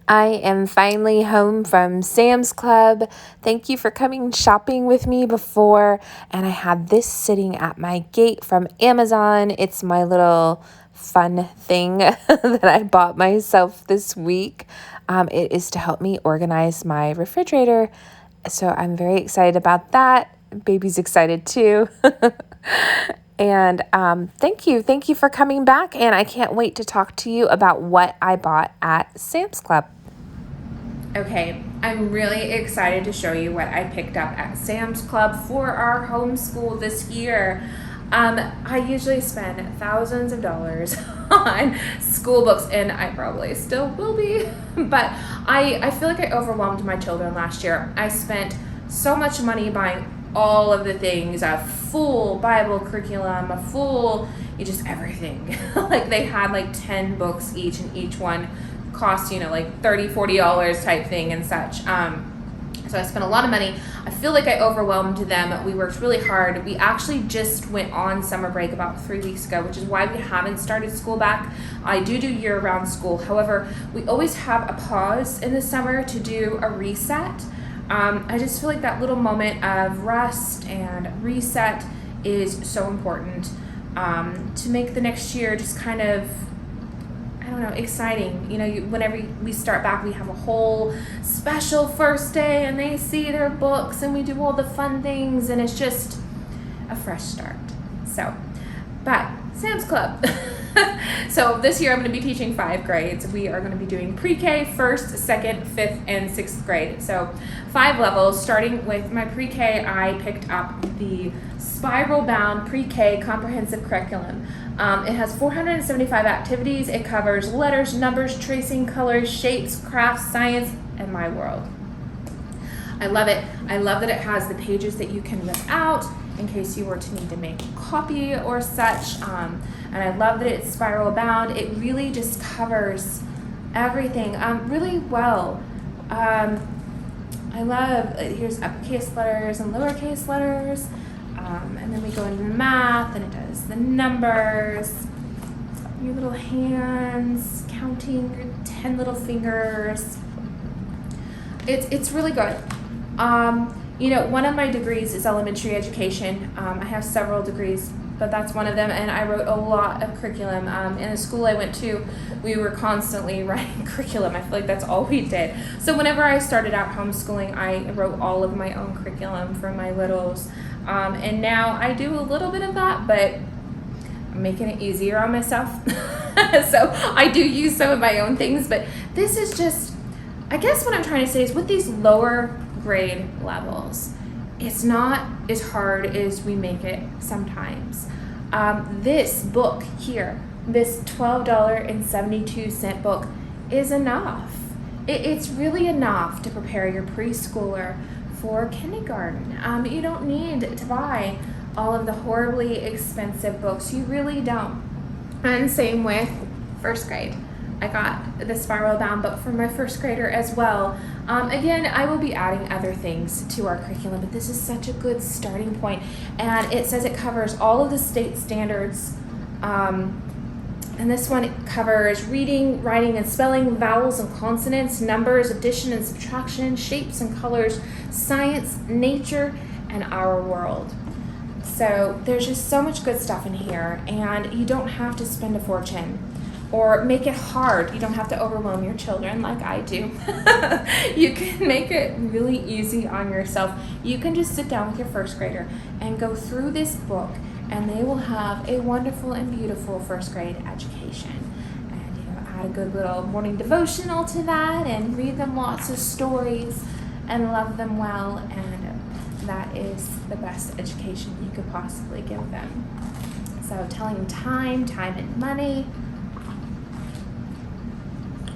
I am finally home from Sam's Club. Thank you for coming shopping with me before. And I have this sitting at my gate from Amazon. It's my little fun thing that I bought myself this week. It is to help me organize my refrigerator. So I'm very excited about that. Baby's excited too. And thank you. Thank you for coming back. And I can't wait to talk to you about what I bought at Sam's Club. Okay, I'm really excited to show you what I picked up at Sam's Club for our homeschool this year. I usually spend thousands of dollars on school books, and I probably still will be, but I feel like I overwhelmed my children last year. I spent so much money buying all of the things, a full Bible curriculum, a full, just everything. Like they had like 10 books each, and each one cost, like $30-$40 type thing and such. So I spent a lot of money. I feel like I overwhelmed them. We worked really hard. We actually just went on summer break about 3 weeks ago, which is why we haven't started school back. I do year-round school. However, we always have a pause in the summer to do a reset. I just feel like that little moment of rest and reset is so important to make the next year just kind of, exciting. Whenever we start back, we have a whole special first day and they see their books and we do all the fun things and it's just a fresh start. But Sam's Club. So this year I'm going to be teaching 5 grades. We are going to be doing pre-K, 1st, 2nd, 5th, and 6th grade. So 5 levels. Starting with my pre-K, I picked up the spiral-bound pre-K comprehensive curriculum. It has 475 activities. It covers letters, numbers, tracing, colors, shapes, crafts, science, and my world. I love it. I love that it has the pages that you can rip out in case you were to need to make a copy or such. And I love that it's spiral bound. It really just covers everything really well. I love, here's uppercase letters and lowercase letters. And then we go into the math and it does the numbers, your little hands, counting your 10 little fingers. It's really good. One of my degrees is elementary education. I have several degrees, but that's one of them, and I wrote a lot of curriculum. In the school I went to, we were constantly writing curriculum. I feel like that's all we did. So whenever I started out homeschooling, I wrote all of my own curriculum for my littles. And now I do a little bit of that, but I'm making it easier on myself. So I do use some of my own things, but this is just, I guess what I'm trying to say is with these lower grade levels, it's not as hard as we make it sometimes. This book here, this $12.72 book is enough. It's really enough to prepare your preschooler for kindergarten. You don't need to buy all of the horribly expensive books. You really don't. And same with 1st grade. I got the spiral bound book for my 1st grader as well. Again, I will be adding other things to our curriculum, but this is such a good starting point. And it says it covers all of the state standards. And this one covers reading, writing, and spelling, vowels and consonants, numbers, addition and subtraction, shapes and colors, science, nature, and our world. So there's just so much good stuff in here, and you don't have to spend a fortune or make it hard. You don't have to overwhelm your children like I do. You can make it really easy on yourself. You can just sit down with your 1st grader and go through this book, and they will have a wonderful and beautiful 1st grade education. And add a good little morning devotional to that and read them lots of stories and love them well, and that is the best education you could possibly give them. So telling them time and money,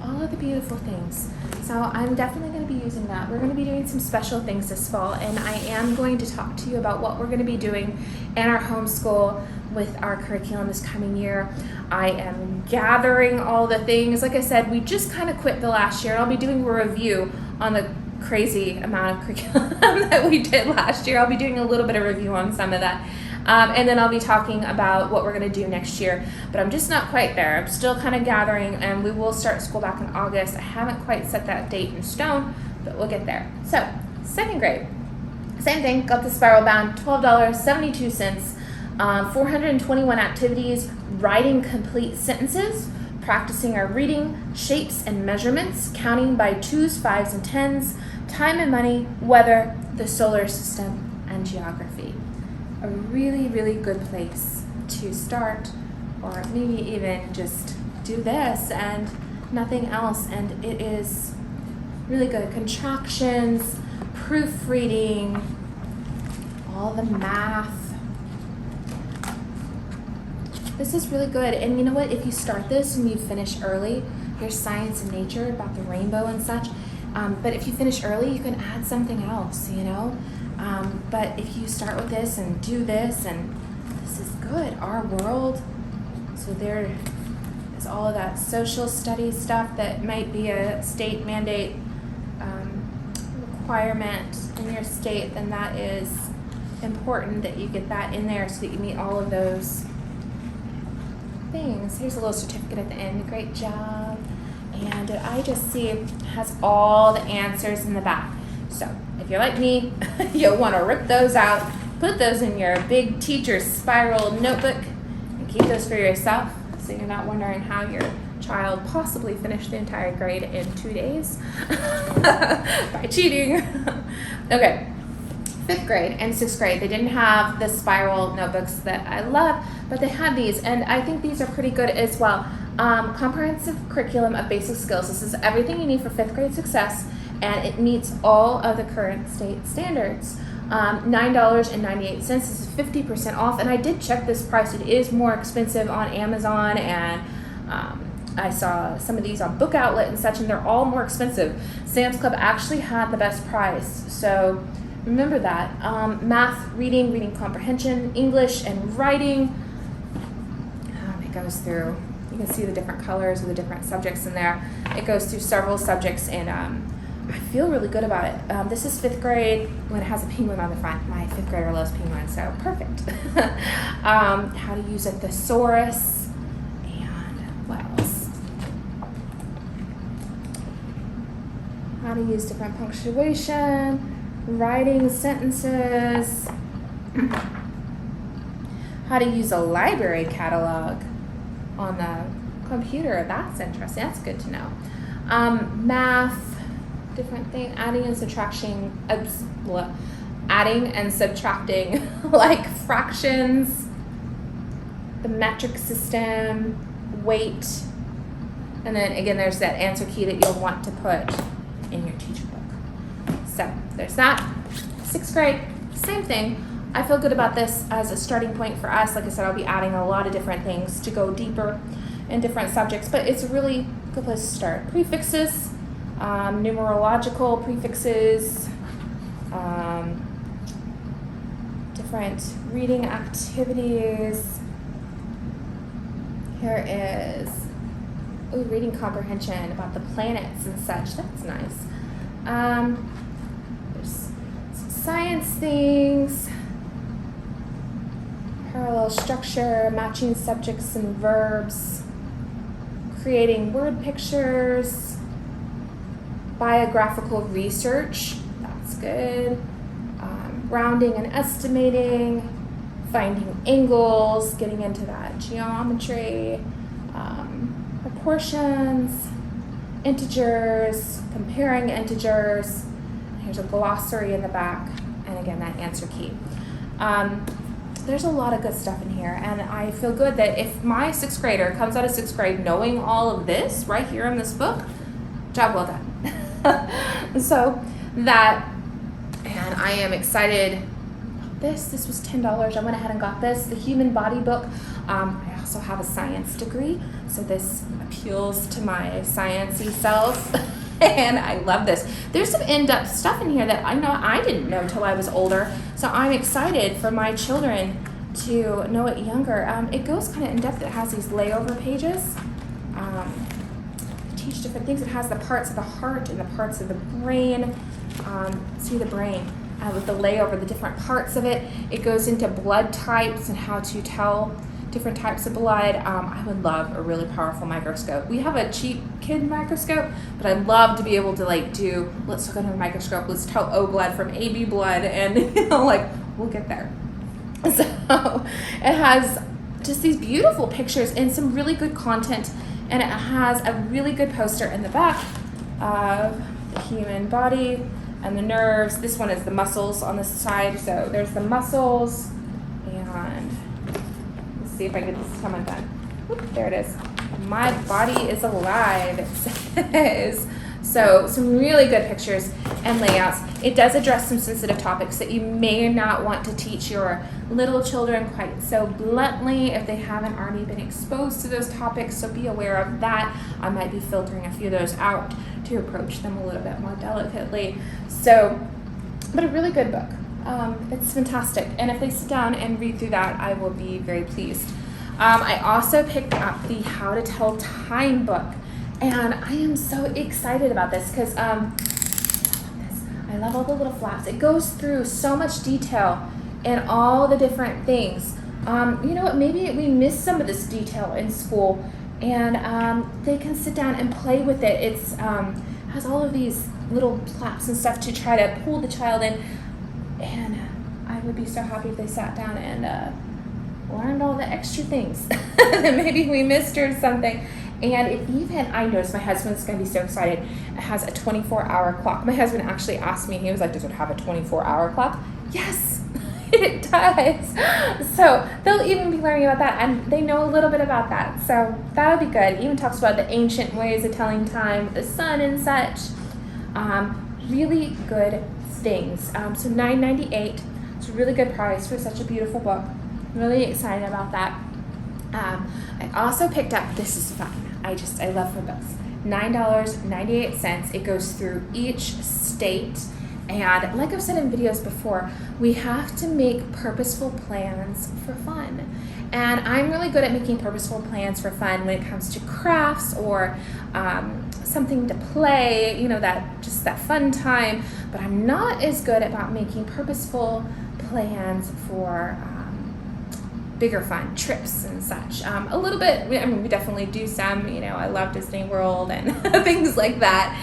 all of the beautiful things. So I'm definitely going to be using that. We're going to be doing some special things this fall, and I am going to talk to you about what we're going to be doing in our homeschool with our curriculum this coming year. I am gathering all the things. Like I said, we just kind of quit the last year, and I'll be doing a review on the crazy amount of curriculum that we did last year. I'll be doing a little bit of review on some of that. And then I'll be talking about what we're going to do next year, but I'm just not quite there. I'm still kind of gathering, and we will start school back in August. I haven't quite set that date in stone, but we'll get there. So, second grade, same thing, got the spiral bound, $12.72, 421 activities, writing complete sentences, practicing our reading, shapes and measurements, counting by 2s, 5s, and 10s, time and money, weather, the solar system, and geography. A really, really good place to start, or maybe even just do this and nothing else, and it is really good. Contractions, proofreading, all the math. This is really good, and you know what? If you start this and you finish early, here's science and nature about the rainbow and such, but if you finish early, you can add something else, you know? But if you start with this and do this, and this is good. Our world, so there is all of that social studies stuff that might be a state mandate requirement in your state, then that is important that you get that in there so that you meet all of those things. Here's a little certificate at the end. Great job. And I just see it has all the answers in the back. So if you're like me, you'll want to rip those out, put those in your big teacher's spiral notebook, and keep those for yourself so you're not wondering how your child possibly finished the entire grade in 2 days by cheating. Okay, 5th grade and 6th grade, they didn't have the spiral notebooks that I love, but they had these, and I think these are pretty good as well. Comprehensive curriculum of basic skills. This is everything you need for 5th grade success, and it meets all of the current state standards. $9.98. This is 50% off, and I did check this price. It is more expensive on Amazon, and I saw some of these on Book Outlet and such, and they're all more expensive. Sam's Club actually had the best price, so remember that. Math, reading comprehension, English, and writing. It goes through, you can see the different colors of the different subjects in there. It goes through several subjects, and I feel really good about it. This is 5th grade when it has a penguin on the front. My 5th grader loves penguins, so perfect. How to use a thesaurus, and what else? How to use different punctuation, writing sentences, how to use a library catalog on the computer. That's interesting. That's good to know. Math, different thing, adding and subtracting, like fractions, the metric system, weight, and then again there's that answer key that you'll want to put in your teacher book. So there's that. 6th grade, same thing. I feel good about this as a starting point for us. Like I said, I'll be adding a lot of different things to go deeper in different subjects, but it's a really good place to start. Prefixes, numerological prefixes, different reading activities. Here is reading comprehension about the planets and such. That's nice. There's some science things, parallel structure, matching subjects and verbs, creating word pictures, biographical research, that's good, rounding and estimating, finding angles, getting into that geometry, proportions, integers, comparing integers. Here's a glossary in the back, and again, that answer key. There's a lot of good stuff in here, and I feel good that if my 6th grader comes out of 6th grade knowing all of this right here in this book, job well done. So that, and I am excited. This was $10. I went ahead and got this, the Human Body book. I also have a science degree, so this appeals to my sciencey self. And I love this. There's some in-depth stuff in here that I know I didn't know until I was older, so I'm excited for my children to know it younger. It goes kind of in-depth. It has these layover pages. Teach different things. It has the parts of the heart and the parts of the brain. See the brain. with the layover, the different parts of it. It goes into blood types and how to tell different types of blood. I would love a really powerful microscope. We have a cheap kid microscope, but I'd love to be able to let's look under the microscope, let's tell O blood from AB blood, and we'll get there. So it has just these beautiful pictures and some really good content, and it has a really good poster in the back of the human body and the nerves. This one is the muscles on this side, so there's the muscles, and let's see if I get this come undone. Oop, there it is. My body is alive, it says. So some really good pictures and layouts. It does address some sensitive topics that you may not want to teach your little children quite so bluntly if they haven't already been exposed to those topics, so be aware of that. I might be filtering a few of those out to approach them a little bit more delicately. So, but a really good book. It's fantastic, and if they sit down and read through that, I will be very pleased. I also picked up the How to Tell Time book, and I am so excited about this because I love all the little flaps. It goes through so much detail in all the different things. You know what, maybe we miss some of this detail in school, and they can sit down and play with it. It's has all of these little flaps and stuff to try to pull the child in, and I would be so happy if they sat down and learned all the extra things that maybe we missed or something. And it even, I noticed my husband's going to be so excited, it has a 24-hour clock. My husband actually asked me, he was like, does it have a 24-hour clock? Yes, it does. So they'll even be learning about that, and they know a little bit about that. So that'll be good. It even talks about the ancient ways of telling time with the sun and such. Really good things. So $9.98. It's a really good price for such a beautiful book. Really excited about that. I also picked up, this is fun, I love her books, $9.98. It goes through each state, and like I've said in videos before, we have to make purposeful plans for fun. And I'm really good at making purposeful plans for fun when it comes to crafts or something to play, that fun time, but I'm not as good about making purposeful plans for bigger fun, trips and such. A little bit, we definitely do some, I love Disney World and things like that.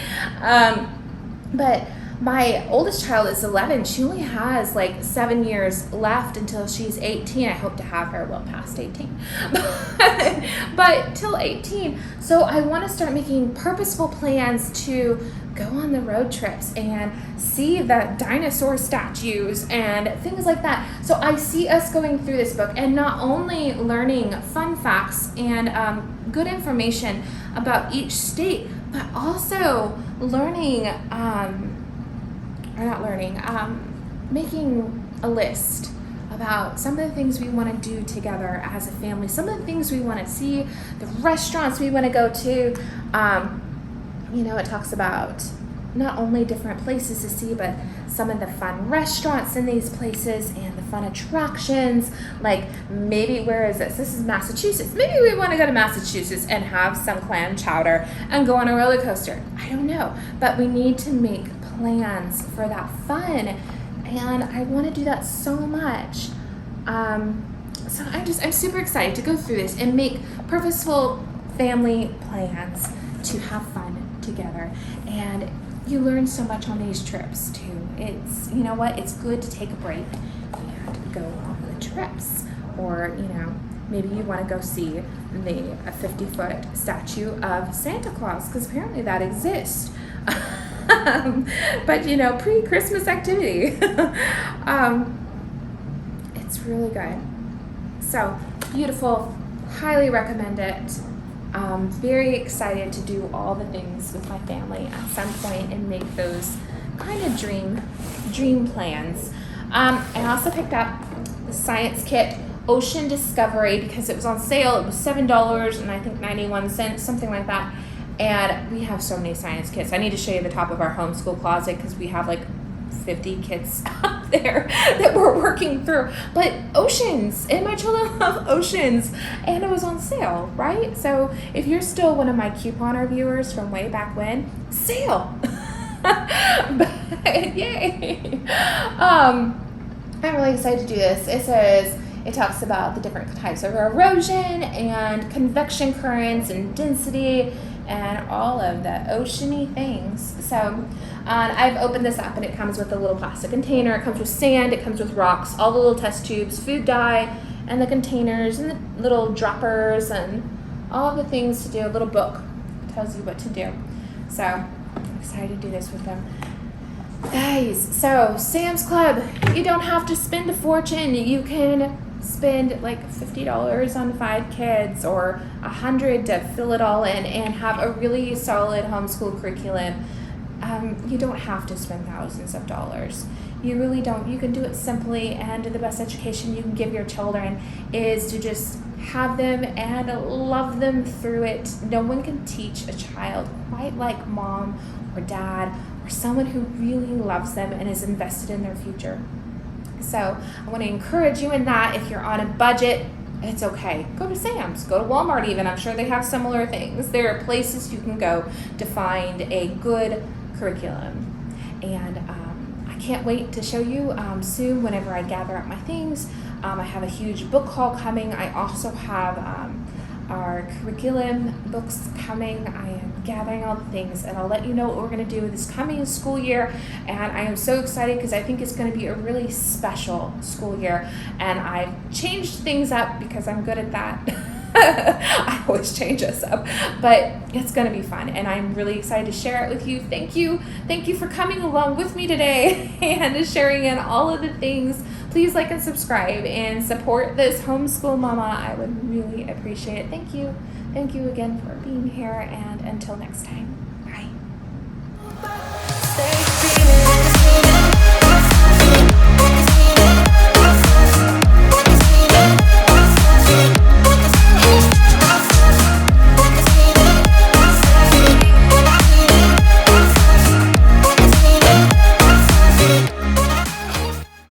But my oldest child is 11. She only has 7 years left until she's 18. I hope to have her well past 18, but till 18. So I want to start making purposeful plans to go on the road trips and see the dinosaur statues and things like that. So I see us going through this book and not only learning fun facts and good information about each state, but also making a list about some of the things we want to do together as a family, some of the things we want to see, the restaurants we want to go to. It talks about not only different places to see, but some of the fun restaurants in these places and the fun attractions. Like maybe, where is this? This is Massachusetts. Maybe we want to go to Massachusetts and have some clam chowder and go on a roller coaster. I don't know, but we need to make plans for that fun, and I want to do that so much. So I'm super excited to go through this and make purposeful family plans to have fun together. And you learn so much on these trips too. It's, it's good to take a break and go on the trips. Or, maybe you want to go see a 50-foot statue of Santa Claus, because apparently that exists. But, pre-Christmas activity. It's really good. So, beautiful. Highly recommend it. Very excited to do all the things with my family at some point and make those kind of dream plans. I also picked up the science kit, Ocean Discovery, because it was on sale. It was $7 and I think 91 cents, something like that. And we have so many science kits. I need to show you the top of our homeschool closet because we have 50 kits out there that we're working through. But oceans, and my children love oceans, and it was on sale, right? So if you're still one of my couponer viewers from way back when, sale. But yay! I'm really excited to do this. It talks about the different types of erosion and convection currents and density and all of the oceany things. So I've opened this up, and it comes with a little plastic container. It comes with sand, it comes with rocks, all the little test tubes, food dye, and the containers, and the little droppers, and all the things to do. A little book tells you what to do. So I'm excited to do this with them. Guys, so Sam's Club, you don't have to spend a fortune. You can spend like $50 on 5 kids or $100 to fill it all in and have a really solid homeschool curriculum. You don't have to spend thousands of dollars. You really don't. You can do it simply, and the best education you can give your children is to just have them and love them through it. No one can teach a child quite like mom or dad or someone who really loves them and is invested in their future. So I want to encourage you in that. If you're on a budget, it's okay. Go to Sam's, go to Walmart even. I'm sure they have similar things. There are places you can go to find a good curriculum. And I can't wait to show you soon whenever I gather up my things. I have a huge book haul coming. I also have our curriculum books coming. I am gathering all the things, and I'll let you know what we're going to do this coming school year. And I am so excited because I think it's going to be a really special school year, and I've changed things up because I'm good at that. I always change us up, but it's going to be fun, and I'm really excited to share it with you. Thank you for coming along with me today and sharing in all of the things. Please like and subscribe and support this homeschool mama. I would really appreciate it. Thank you again for being here, and until next time.